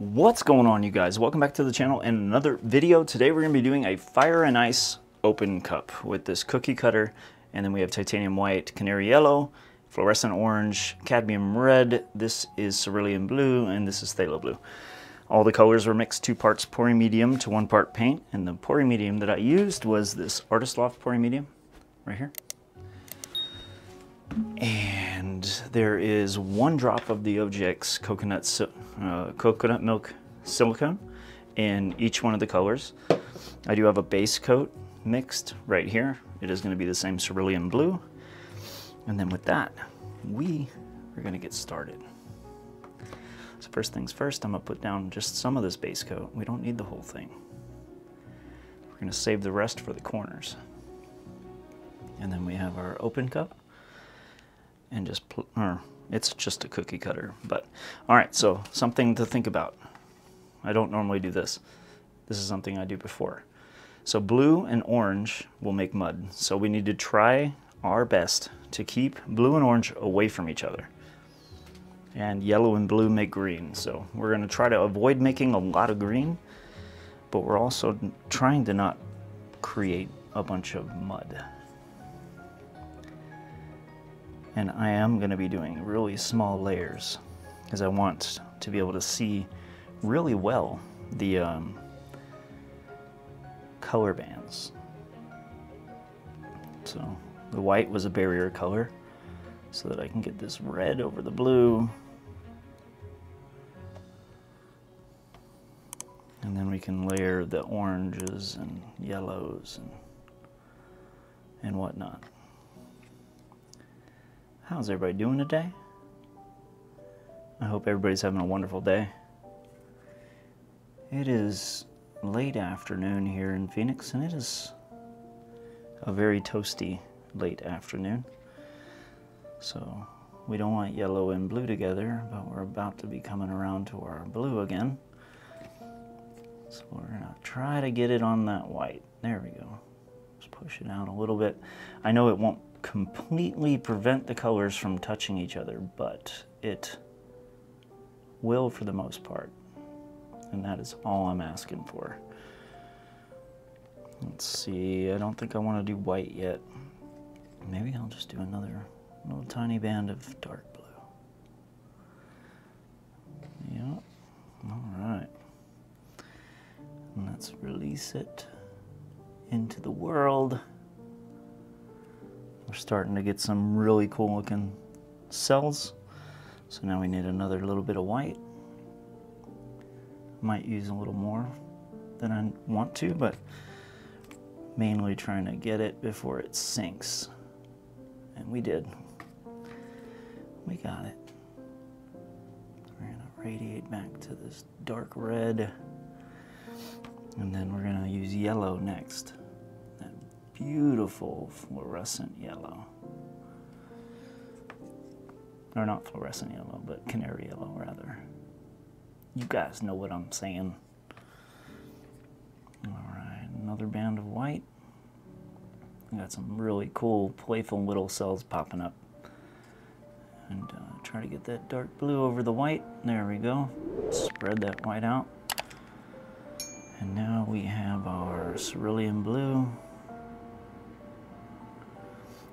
What's going on, you guys? Welcome back to the channel and another video. Today we're going to be doing a fire and ice open cup with this cookie cutter, and then we have titanium white, canary yellow, fluorescent orange, cadmium red, this is cerulean blue, and this is phthalo blue. All the colors were mixed, 2 parts pouring medium to 1 part paint, and the pouring medium that I used was this Artist Loft pouring medium right here. And there is 1 drop of the OGX coconut milk silicone in each one of the colors. I do have a base coat mixed right here. It is going to be the same cerulean blue. And then with that, we are going to get started. So first things first, I'm going to put down just some of this base coat. We don't need the whole thing. We're going to save the rest for the corners. And then we have our open cup. And it's just a cookie cutter, but all right, so something to think about. I don't normally do this. This is something I do before. So blue and orange will make mud. So we need to try our best to keep blue and orange away from each other. And yellow and blue make green. So we're gonna try to avoid making a lot of green, but we're also trying to not create a bunch of mud. And I am going to be doing really small layers because I want to be able to see really well the color bands. So the white was a barrier color so that I can get this red over the blue. And then we can layer the oranges and yellows and whatnot. How's everybody doing today? I hope everybody's having a wonderful day. It is late afternoon here in Phoenix, and it is a very toasty late afternoon. So we don't want yellow and blue together, but we're about to be coming around to our blue again. So we're gonna try to get it on that white. There we go. Just push it out a little bit. I know it won't completely prevent the colors from touching each other, but it will for the most part. And that is all I'm asking for. Let's see, I don't think I want to do white yet. Maybe I'll just do another little tiny band of dark blue. Yep, all right. And let's release it into the world. We're starting to get some really cool looking cells. So now we need another little bit of white. Might use a little more than I want to, but mainly trying to get it before it sinks. And we did. We got it. We're gonna radiate back to this dark red. And then we're gonna use yellow next. Beautiful fluorescent yellow. Or not fluorescent yellow, but canary yellow rather. You guys know what I'm saying. Alright, another band of white. I got some really cool, playful little cells popping up. And try to get that dark blue over the white. There we go. Spread that white out. And now we have our cerulean blue.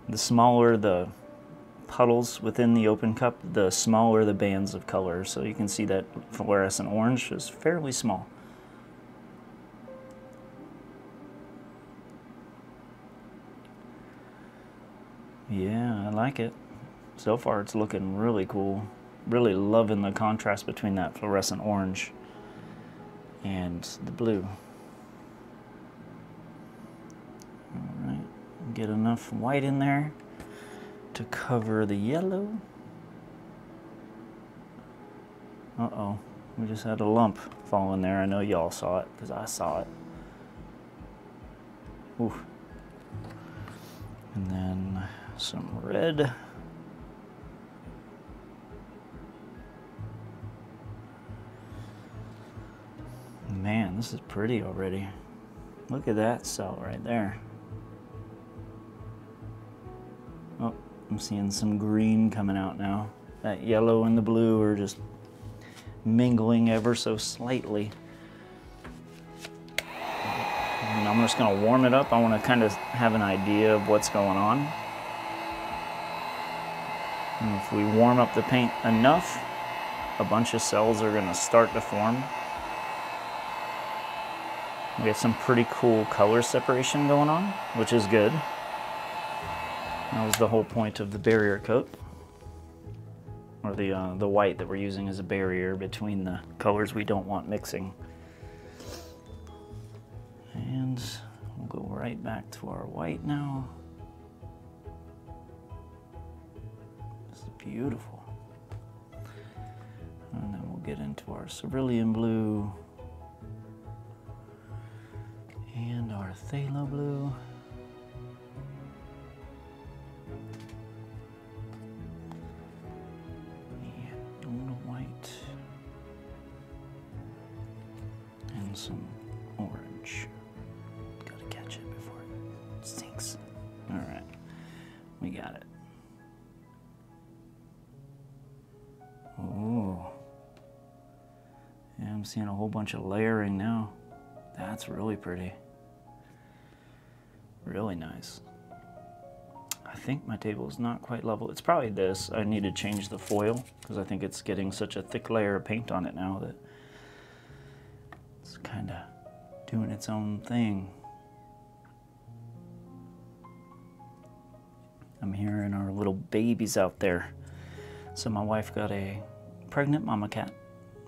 The smaller the puddles within the open cup, the smaller the bands of color. So you can see that fluorescent orange is fairly small. Yeah, I like it. So far it's looking really cool. Really loving the contrast between that fluorescent orange and the blue. All right. Get enough white in there to cover the yellow. Uh-oh, we just had a lump fall in there. I know y'all saw it because I saw it. Ooh. And then some red. Man, this is pretty already. Look at that cell right there. Oh, I'm seeing some green coming out now. That yellow and the blue are just mingling ever so slightly. And I'm just going to warm it up. I want to kind of have an idea of what's going on. And if we warm up the paint enough, a bunch of cells are going to start to form. We have some pretty cool color separation going on, which is good. That was the whole point of the barrier coat, or the white that we're using as a barrier between the colors we don't want mixing. And we'll go right back to our white now. This is beautiful. And then we'll get into our cerulean blue and our phthalo blue. And a little white. And some orange. Gotta catch it before it sinks. All right, we got it. Oh, yeah, I'm seeing a whole bunch of layering now. That's really pretty. Really nice. I think my table is not quite level. It's probably this. I need to change the foil because I think it's getting such a thick layer of paint on it now that it's kind of doing its own thing. I'm hearing our little babies out there. So my wife got a pregnant mama cat,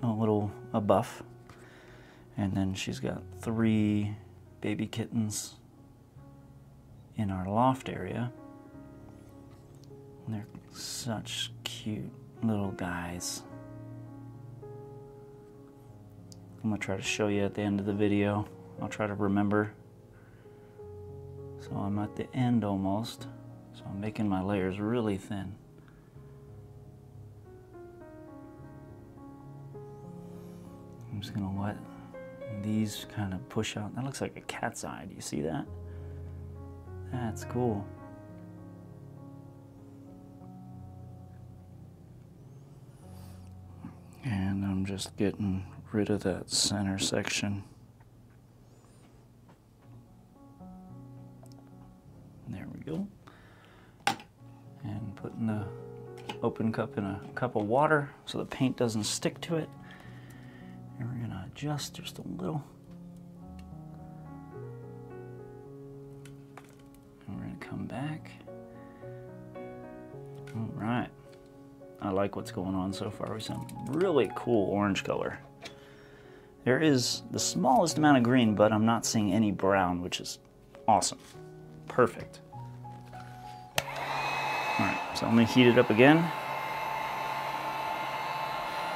a buff, and then she's got 3 baby kittens in our loft area. And they're such cute little guys. I'm gonna try to show you at the end of the video. I'll try to remember. So I'm at the end almost. So I'm making my layers really thin. I'm just gonna let these kind of push out. That looks like a cat's eye. Do you see that? That's cool. And I'm just getting rid of that center section. There we go. And putting the open cup in a cup of water so the paint doesn't stick to it. And we're gonna adjust just a little. And we're gonna come back. All right. I like what's going on so far. We have some really cool orange color. There is the smallest amount of green, but I'm not seeing any brown, which is awesome. Perfect. All right, so let me heat it up again.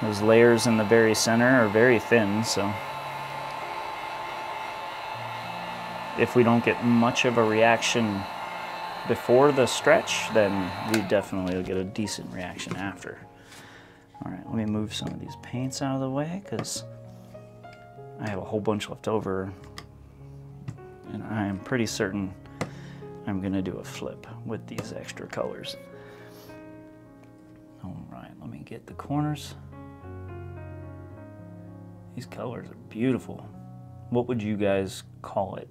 Those layers in the very center are very thin, so if we don't get much of a reaction before the stretch, then we definitely will get a decent reaction after. All right, let me move some of these paints out of the way because I have a whole bunch left over, and I am pretty certain I'm gonna do a flip with these extra colors. All right, let me get the corners. These colors are beautiful. What would you guys call it?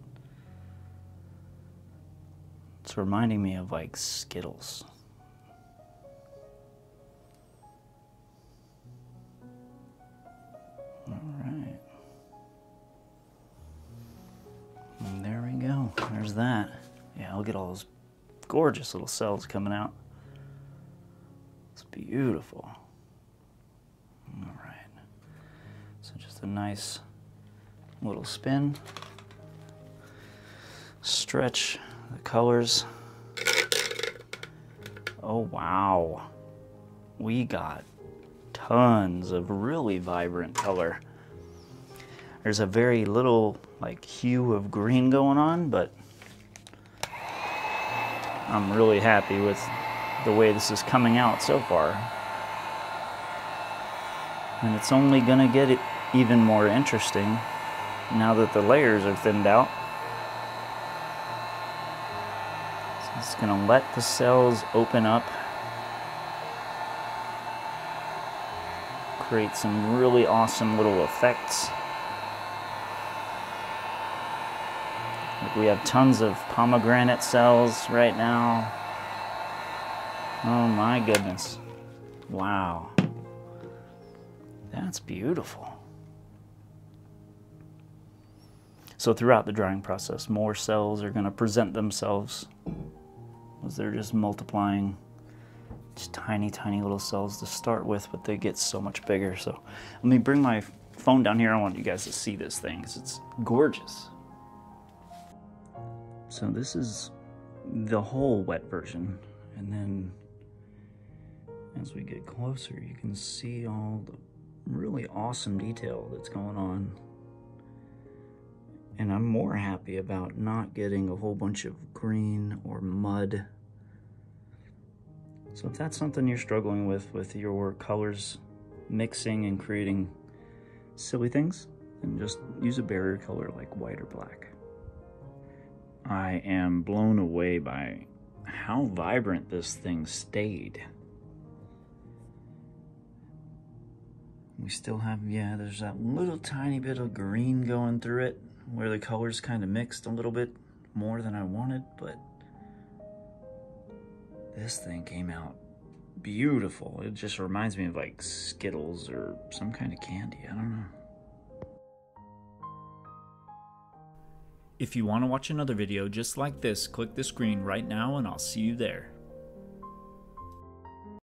It's reminding me of like Skittles. All right. And there we go. There's that. Yeah, look at all those gorgeous little cells coming out. It's beautiful. All right. So just a nice little spin. Stretch the colors. Oh wow, we got tons of really vibrant color. There's a very little like hue of green going on, but I'm really happy with the way this is coming out so far. And it's only gonna get it even more interesting now that the layers are thinned out. It's going to let the cells open up create some really awesome little effects. Like we have tons of pomegranate cells right now. Oh my goodness. Wow. That's beautiful. So throughout the drying process, more cells are going to present themselves as they're just multiplying. Just tiny, tiny little cells to start with, but they get so much bigger. So let me bring my phone down here. I want you guys to see this thing because it's gorgeous. So this is the whole wet version. And then as we get closer, you can see all the really awesome detail that's going on. And I'm more happy about not getting a whole bunch of green or mud. So if that's something you're struggling with your colors mixing and creating silly things, then just use a barrier color like white or black. I am blown away by how vibrant this thing stayed. We still have, yeah, there's that little tiny bit of green going through it where the colors kind of mixed a little bit more than I wanted, but this thing came out beautiful. It just reminds me of like Skittles or some kind of candy. I don't know. If you want to watch another video just like this, click the screen right now and I'll see you there.